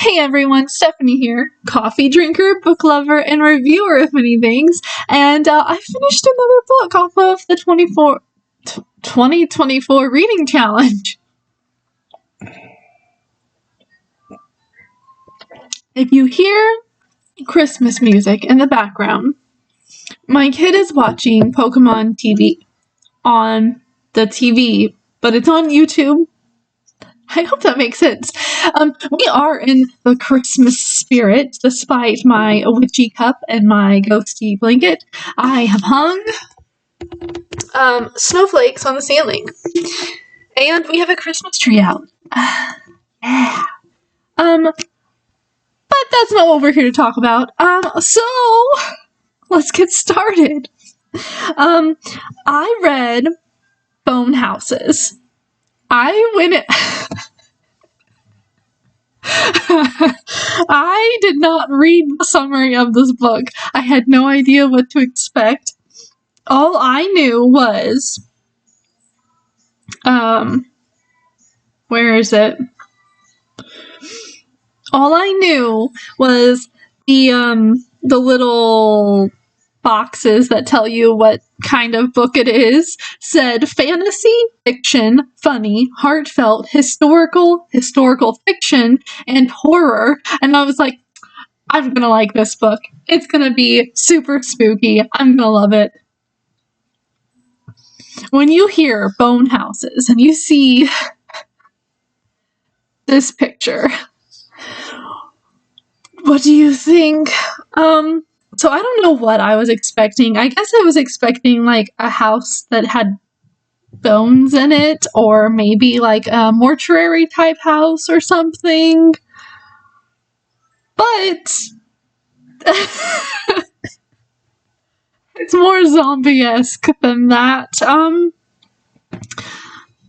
Hey everyone, Stephanie here, coffee drinker, book lover, and reviewer of many things, and I finished another book off of the 2024 reading challenge. If you hear Christmas music in the background, my kid is watching Pokemon TV on the TV, but it's on YouTube. I hope that makes sense. We are in the Christmas spirit, despite my witchy cup and my ghosty blanket. I have hung snowflakes on the ceiling, and we have a Christmas tree out. Yeah. But that's not what we're here to talk about. So let's get started. I read Bone Houses. I did not read the summary of this book. I had no idea what to expect. All I knew was, where is it? All I knew was the little boxes that tell you what kind of book it is said fantasy, fiction, funny, heartfelt, historical fiction, and horror. And I was like, I'm gonna like this book. It's gonna be super spooky. I'm gonna love it. When you hear Bone Houses and you see this picture, what do you think? So I don't know what I was expecting. I guess I was expecting like a house that had bones in it, or maybe like a mortuary type house or something. But it's more zombie-esque than that.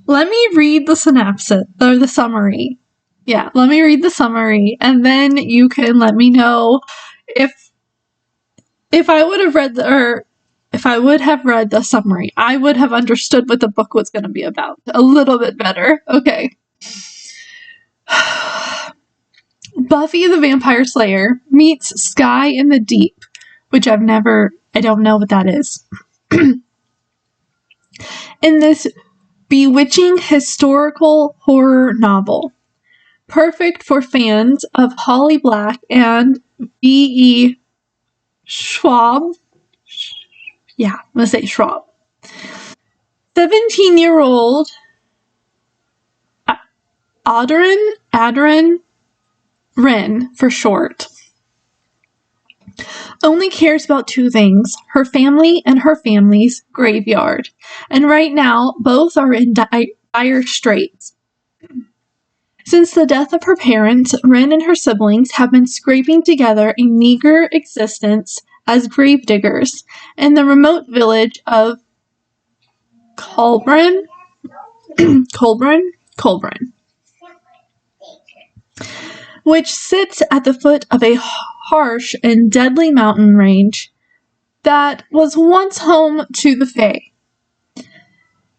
Let me read the synopsis, or the summary. Yeah, let me read the summary, and then you can let me know if I would have read if I would have read the summary, I would have understood what the book was going to be about a little bit better. Okay. Buffy the Vampire Slayer meets Sky in the Deep, which I don't know what that is. In this bewitching historical horror novel, perfect for fans of Holly Black and B.E. Schwab. Yeah, I'm gonna say Schwab. 17-year-old Adrian Wren, for short, only cares about two things: her family and her family's graveyard. And right now, both are in dire straits. Since the death of her parents, Wren and her siblings have been scraping together a meager existence as gravediggers in the remote village of Colburn, which sits at the foot of a harsh and deadly mountain range that was once home to the Fae.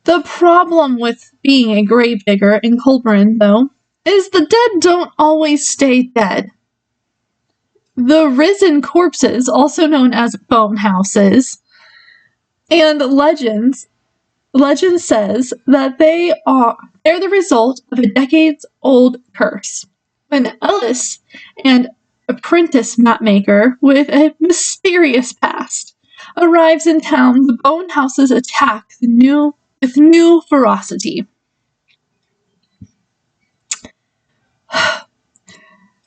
The problem with being a gravedigger in Colburn, though, is the dead don't always stay dead. The risen corpses, also known as bone houses, and legend says that they're the result of a decades-old curse. When Ellis, an apprentice mapmaker with a mysterious past, arrives in town, the bone houses attack with new ferocity.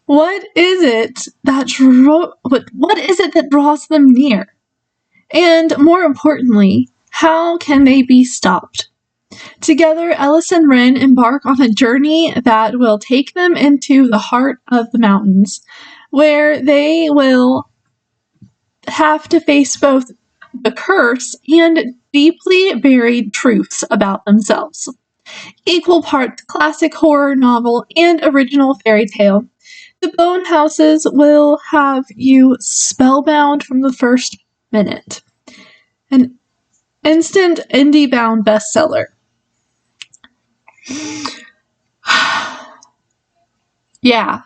What is it that draws them near? And more importantly, how can they be stopped? Together, Ellis and Wren embark on a journey that will take them into the heart of the mountains, where they will have to face both the curse and deeply buried truths about themselves. Equal parts classic horror novel and original fairy tale, the Bone Houses will have you spellbound from the first minute. An instant indie-bound bestseller. Yeah.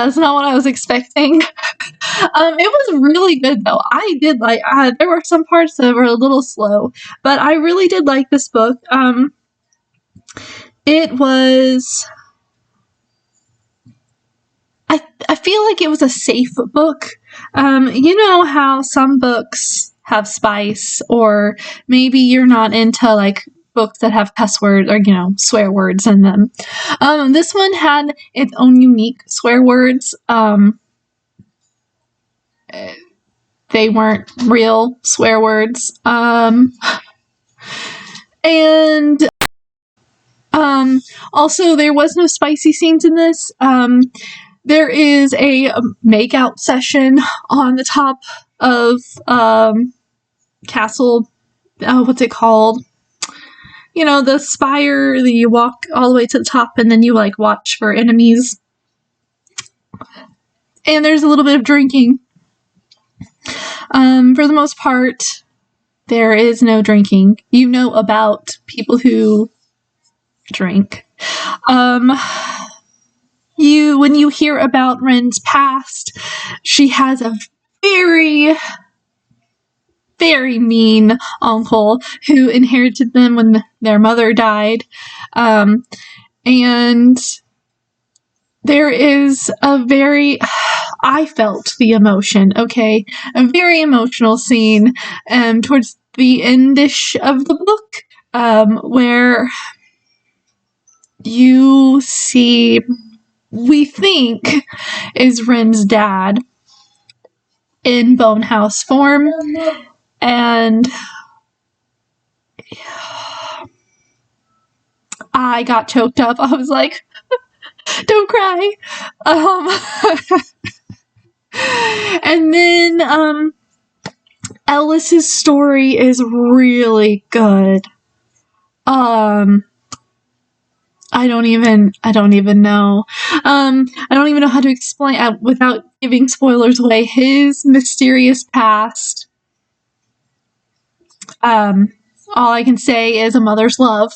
That's not what I was expecting. It was really good though. I did like. There were some parts that were a little slow, but I really did like this book. It was. I feel like it was a safe book. You know how some books have spice, or maybe you're not into like books that have cuss words or swear words in them. This one had its own unique swear words. They weren't real swear words. And also there was no spicy scenes in this. There is a makeout session on the top of castle. What's it called? The spire that you walk all the way to the top and then you like watch for enemies. And there's a little bit of drinking. For the most part, there is no drinking. About people who drink. When you hear about Ren's past, she has a very, very mean uncle who inherited them when their mother died. And there is I felt the emotion, okay? A very emotional scene towards the endish of the book, where you see, we think, is Ren's dad in Bonehouse form, and I got choked up. I was like, don't cry. And then Ellis's story is really good. I don't even know. I don't even know how to explain without giving spoilers away his mysterious past. All I can say is a mother's love.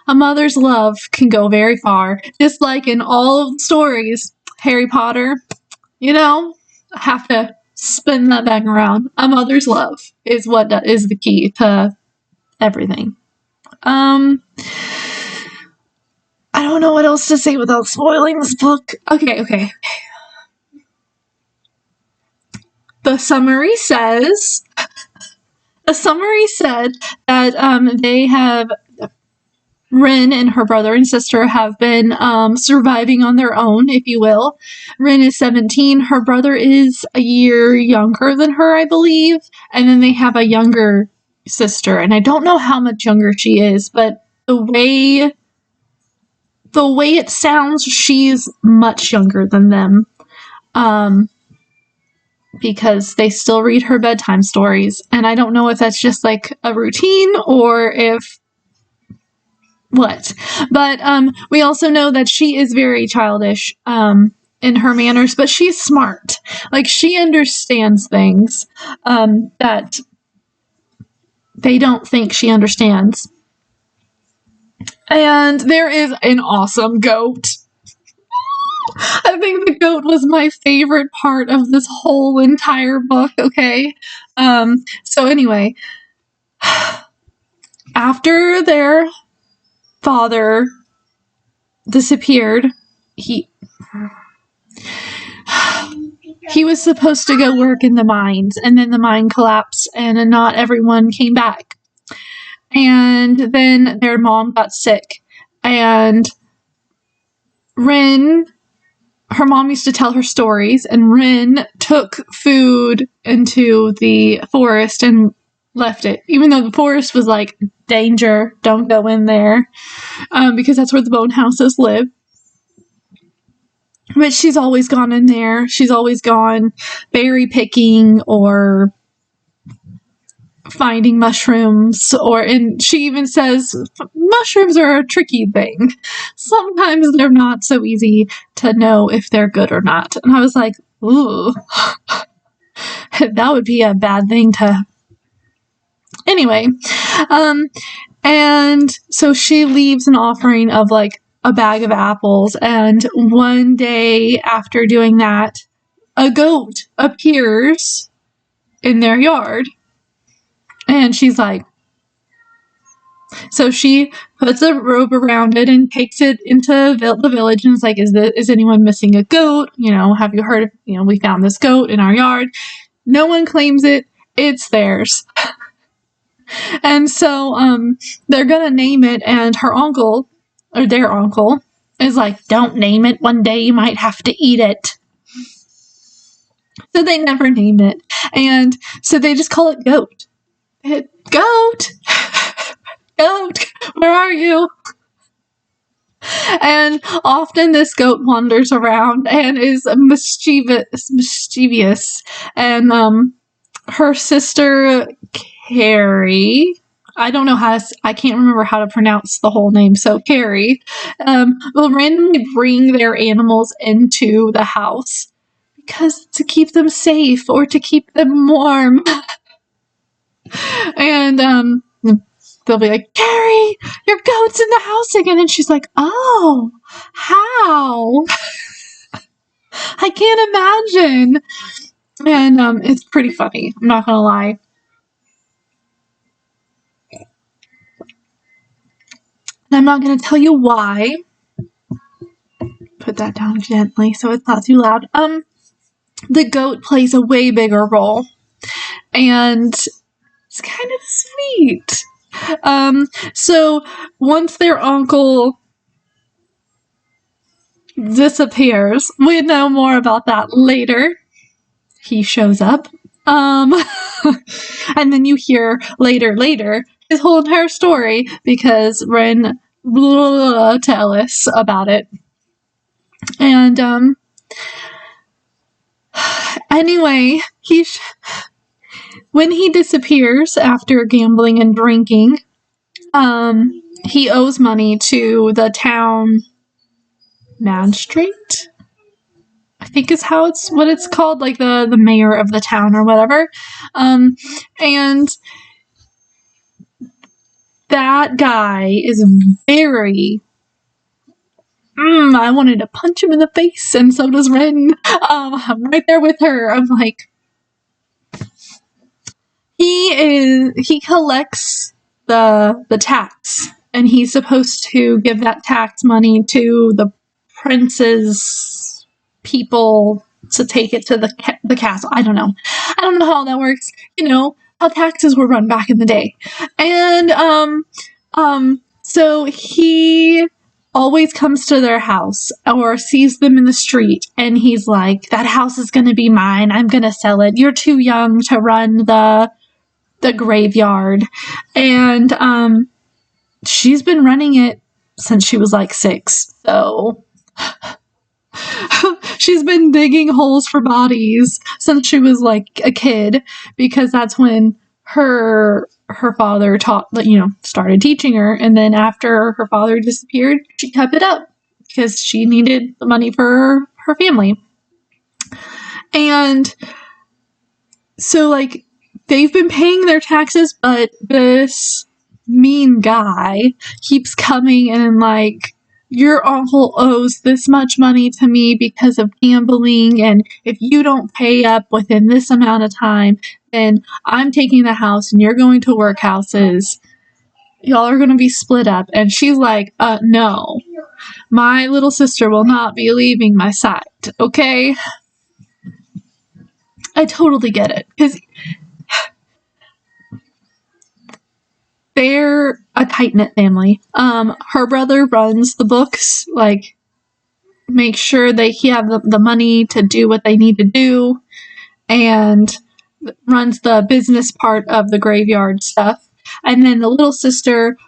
A mother's love can go very far. Just like in all of the stories, Harry Potter, I have to spin that back around. A mother's love is what is the key to everything. I don't know what else to say without spoiling this book. Okay. The summary said that they have, Ren and her brother and sister have been surviving on their own, if you will. Ren is 17. Her brother is a year younger than her, I believe. And then they have a younger sister. And I don't know how much younger she is, but the way it sounds, she's much younger than them. Because they still read her bedtime stories. And I don't know if that's just like a routine or if what. But we also know that she is very childish in her manners, but she's smart. Like, she understands things that they don't think she understands. And there is an awesome goat. I think the goat was my favorite part of this whole entire book, okay? So anyway, after their father disappeared, he was supposed to go work in the mines, and then the mine collapsed, and not everyone came back. And then their mom got sick, and her mom used to tell her stories, and Ren took food into the forest and left it, even though the forest was like, danger, don't go in there, because that's where the bone houses live. But she's always gone in there. She's always gone berry picking or finding mushrooms, and she even says mushrooms are a tricky thing. Sometimes they're not so easy to know if they're good or not. And I was like, ooh, that would be a bad thing to... Anyway, and so she leaves an offering of like a bag of apples. And one day after doing that, a goat appears in their yard. And she's like, so she puts a robe around it and takes it into the village and is like, is anyone missing a goat? Have you heard of, we found this goat in our yard. No one claims it. It's theirs. And so they're going to name it, and her uncle, or their uncle, is like, don't name it. One day you might have to eat it. So they never name it. And so they just call it Goat. Goat! Goat! Where are you? And often this goat wanders around and is mischievous. And her sister, Carrie, I can't remember how to pronounce the whole name, so Carrie, will randomly bring their animals into the house because to keep them safe or to keep them warm. And they'll be like, Carrie, your goat's in the house again. And she's like, oh, how? I can't imagine. And it's pretty funny. I'm not going to lie. And I'm not going to tell you why. Put that down gently so it's not too loud. The goat plays a way bigger role. And it's kind of sweet. So once their uncle disappears, we know more about that later. He shows up. And then you hear later his whole entire story because Ren tell us about it. And anyway, when he disappears after gambling and drinking, he owes money to the town magistrate, I think is what it's called, like the mayor of the town or whatever. And that guy is very... I wanted to punch him in the face, and so does Ren. I'm right there with her. I'm like... He collects the tax, and he's supposed to give that tax money to the prince's people to take it to the castle. I don't know how that works. How taxes were run back in the day. And so he always comes to their house or sees them in the street, and he's like, that house is going to be mine. I'm going to sell it. You're too young to run the graveyard. And she's been running it since she was like 6. So she's been digging holes for bodies since she was like a kid, because that's when her father started teaching her. And then after her father disappeared, she kept it up because she needed the money for her family. And so like they've been paying their taxes, but this mean guy keeps coming and like, your uncle owes this much money to me because of gambling, and if you don't pay up within this amount of time, then I'm taking the house and you're going to workhouses. Y'all are going to be split up. And she's like, no, my little sister will not be leaving my side, okay? I totally get it, because they're a tight-knit family. Her brother runs the books, like, make sure they have the money to do what they need to do, and runs the business part of the graveyard stuff. And then the little sister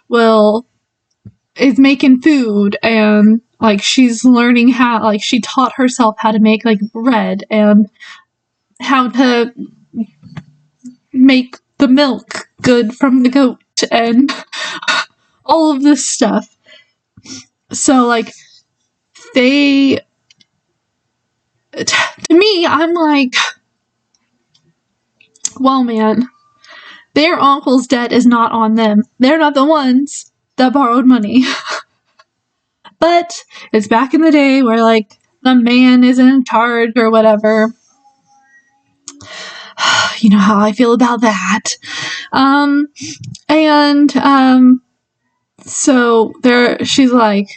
is making food, and, like, she's learning how, like, she taught herself how to make, like, bread, and how to make the milk good from the goat, and all of this stuff. So, like, to me, I'm like, well, man, their uncle's debt is not on them. They're not the ones that borrowed money. But it's back in the day where, like, the man is in charge or whatever. You know how I feel about that. So she's like,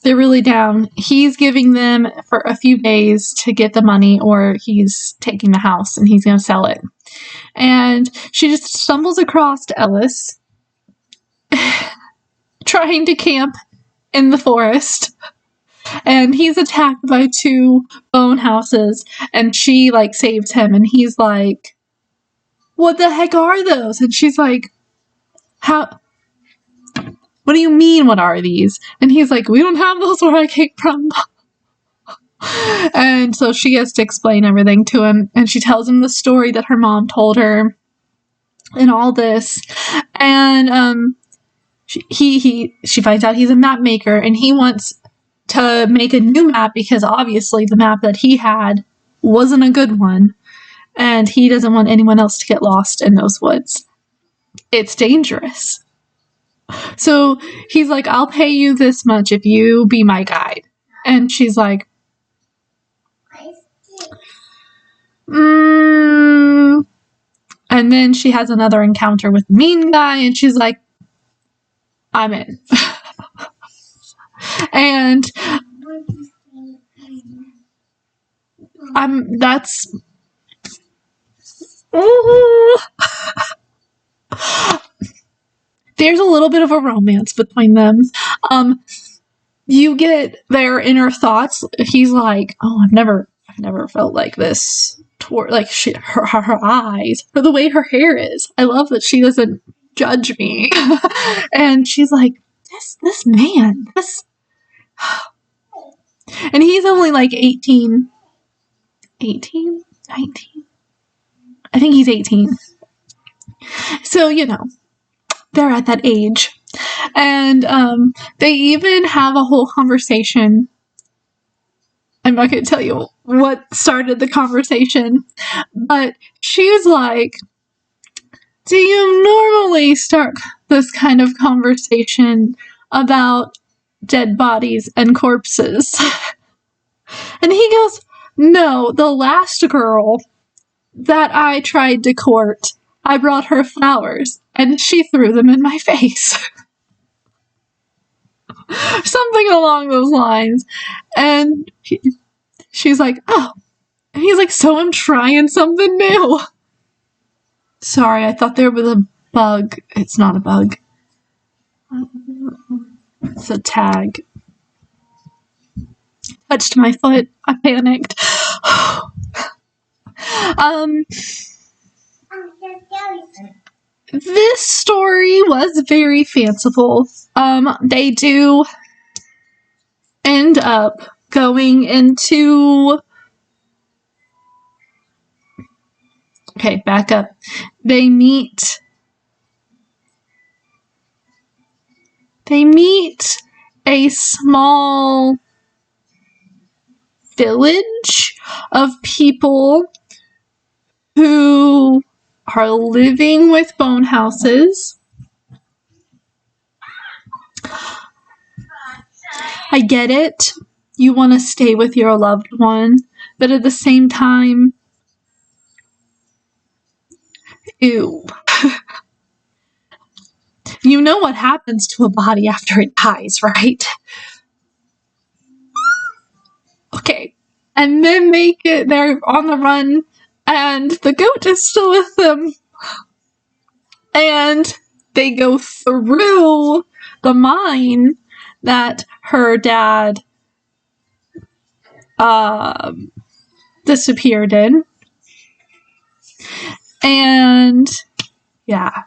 they're really down. He's giving them for a few days to get the money, or he's taking the house and he's going to sell it. And she just stumbles across Ellis trying to camp in the forest. And he's attacked by 2 bone houses, and she, like, saves him, and he's like, what the heck are those? And she's like, what do you mean, what are these? And he's like, we don't have those where I came from. And so she has to explain everything to him, and she tells him the story that her mom told her, and all this. And, she finds out he's a map maker, and he wants to make a new map because obviously the map that he had wasn't a good one, and he doesn't want anyone else to get lost in those woods. It's dangerous. So he's like, I'll pay you this much if you be my guide. And she's like, And then she has another encounter with the mean guy, and she's like, I'm in. And that's there's a little bit of a romance between them. You get their inner thoughts. He's like, oh, I've never felt like this toward, like, her eyes, or the way her hair is. I love that she doesn't judge me. And she's like, this man, and he's only like 18, 19? I think he's 18. So, you know, they're at that age. And they even have a whole conversation. I'm not going to tell you what started the conversation, but she was like, do you normally start this kind of conversation about dead bodies and corpses? And he goes, no, the last girl that I tried to court, I brought her flowers, and she threw them in my face. Something along those lines. And she's like, oh. And he's like, so I'm trying something new. Sorry, I thought there was a bug. It's not a bug. It's a tag. Touched my foot. I panicked. This story was very fanciful. They do end up going into... Okay, back up. They meet a small village of people who are living with bone houses. I get it. You want to stay with your loved one, but at the same time, ew. You know what happens to a body after it dies, right? Okay. And then they're on the run, and the goat is still with them. And they go through the mine that her dad disappeared in. And yeah.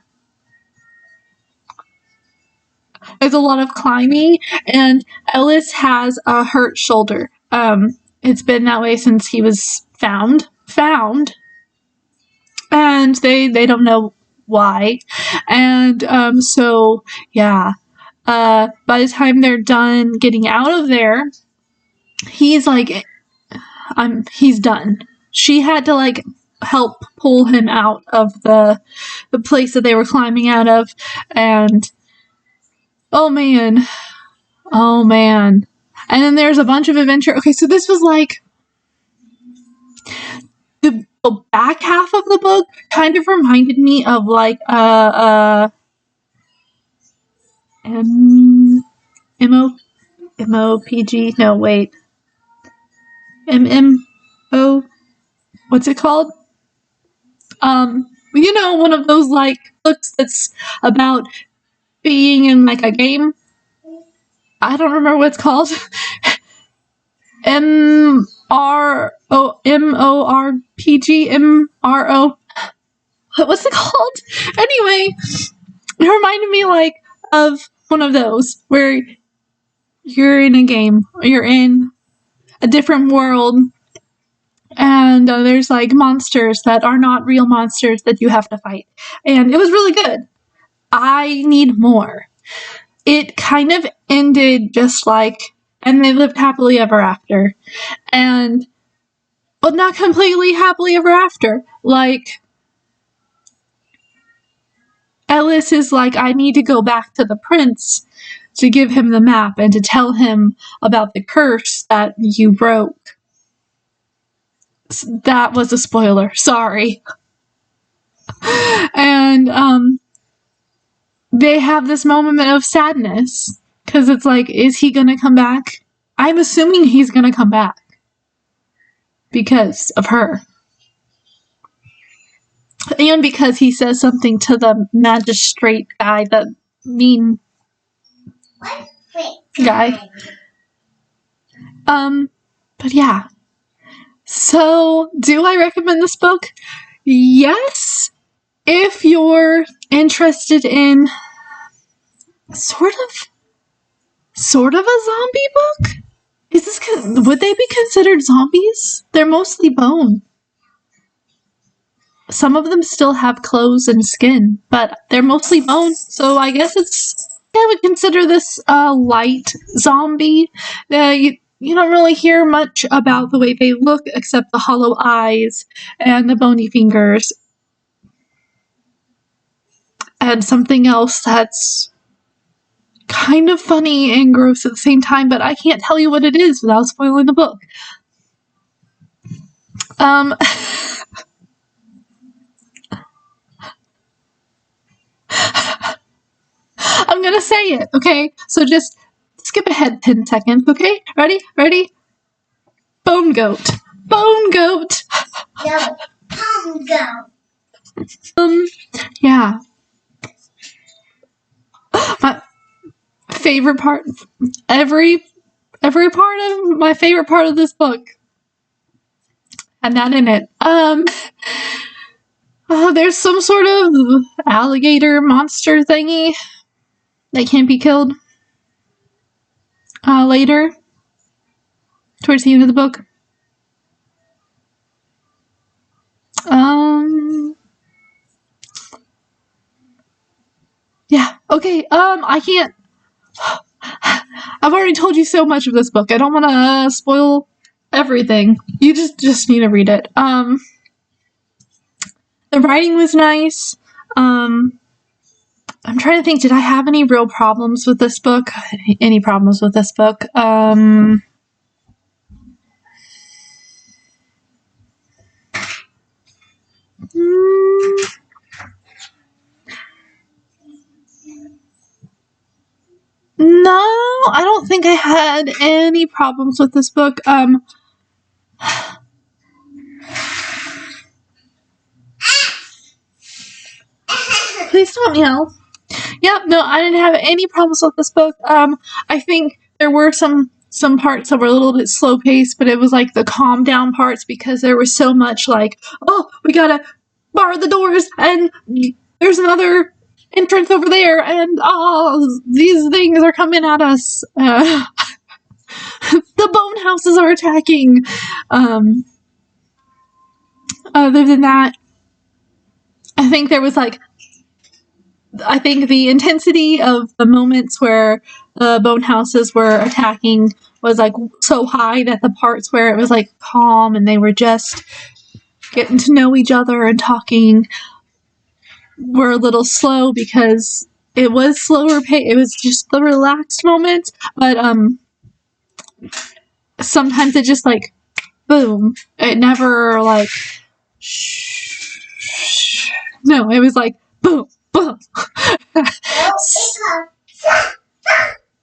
There's a lot of climbing, and Ellis has a hurt shoulder. It's been that way since he was found. And they don't know why. And so yeah. By the time they're done getting out of there, he's like, he's done. She had to, like, help pull him out of the place that they were climbing out of, and oh man, Oh man. And then there's a bunch of adventure. Okay, so this was like the back half of the book kind of reminded me of like MOPG. No, wait. MMO. What's it called? One of those like books that's about being in like a game. I don't remember what it's called. MRO. What's it called? Anyway, it reminded me like of one of those where you're in a game, or you're in a different world, and there's like monsters that are not real monsters that you have to fight. And it was really good. I need more. It kind of ended just like, and they lived happily ever after. And, but not completely happily ever after. Like, Ellis is like, I need to go back to the prince to give him the map and to tell him about the curse that you broke. That was a spoiler. Sorry. And, they have this moment of sadness. Because it's like, is he gonna come back? I'm assuming he's gonna come back. Because of her. And because he says something to the magistrate guy, the mean guy. But yeah. So, do I recommend this book? Yes. If you're interested in sort of a zombie book? Would they be considered zombies? They're mostly bone. Some of them still have clothes and skin, but they're mostly bone, so I guess I would consider this a light zombie. You don't really hear much about the way they look, except the hollow eyes and the bony fingers. And something else that's kind of funny and gross at the same time, but I can't tell you what it is without spoiling the book. I'm gonna say it, okay? So just skip ahead 10 seconds, okay? Ready? Bone goat. Bone goat! No, bone goat. Yeah. My favorite part, every part of my favorite part of this book had that in it. There's some sort of alligator monster thingy that can't be killed. Later, towards the end of the book. Yeah, okay, I can't... I've already told you so much of this book. I don't want to spoil everything. You just need to read it. The writing was nice. I'm trying to think, did I have any real problems with this book? Any problems with this book? No, I don't think I had any problems with this book. Please don't yell. Yep, no, I didn't have any problems with this book. I think there were some parts that were a little bit slow paced, but it was like the calm down parts because there was so much like, oh, we gotta bar the doors and there's another entrance over there and these things are coming at us. The bone houses are attacking. Other than that, I think there was like, I think the intensity of the moments where the bone houses were attacking was like so high that the parts where it was like calm and they were just getting to know each other and talking were a little slow because it was slower pace. It was just the relaxed moments, but sometimes it just like boom. It never like shh. No, it was like boom, boom.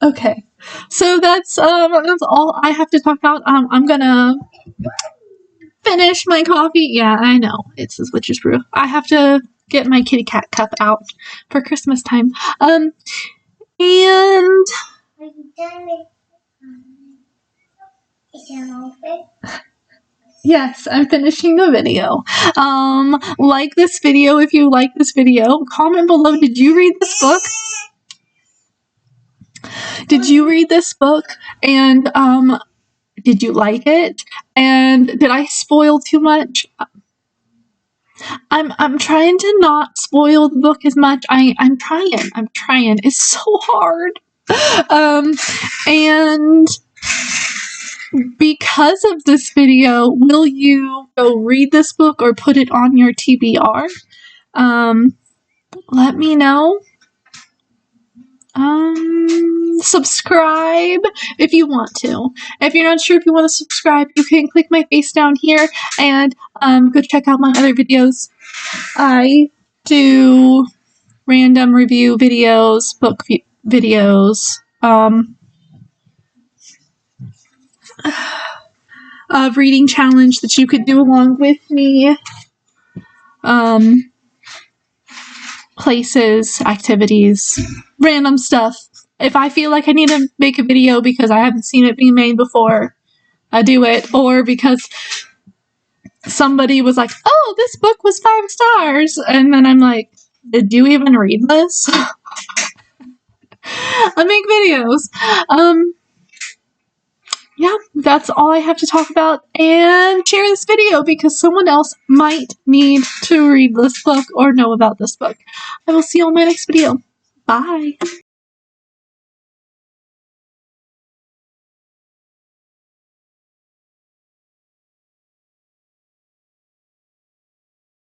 Okay, so that's all I have to talk about. I'm gonna finish my coffee. Yeah, I know it's this witch's brew. I have to get my kitty cat cup out for Christmas time. And yes, I'm finishing the video. Like this video if you like this video. Comment below, did you read this book? Did you read this book? And did you like it? And did I spoil too much? I'm trying to not spoil the book as much. I'm trying. It's so hard. And because of this video, will you go read this book or put it on your TBR? Let me know. Subscribe if you want to. If you're not sure if you want to subscribe, you can click my face down here and go check out my other videos. I do random review videos, book videos, a reading challenge that you could do along with me, places, activities, random stuff. If I feel like I need to make a video because I haven't seen it being made before, I do it, or because somebody was like, oh, this book was 5 stars, and then I'm like, did you even read this? I make videos. Yeah, that's all I have to talk about, and share this video because someone else might need to read this book or know about this book. I will see you on my next video. Bye.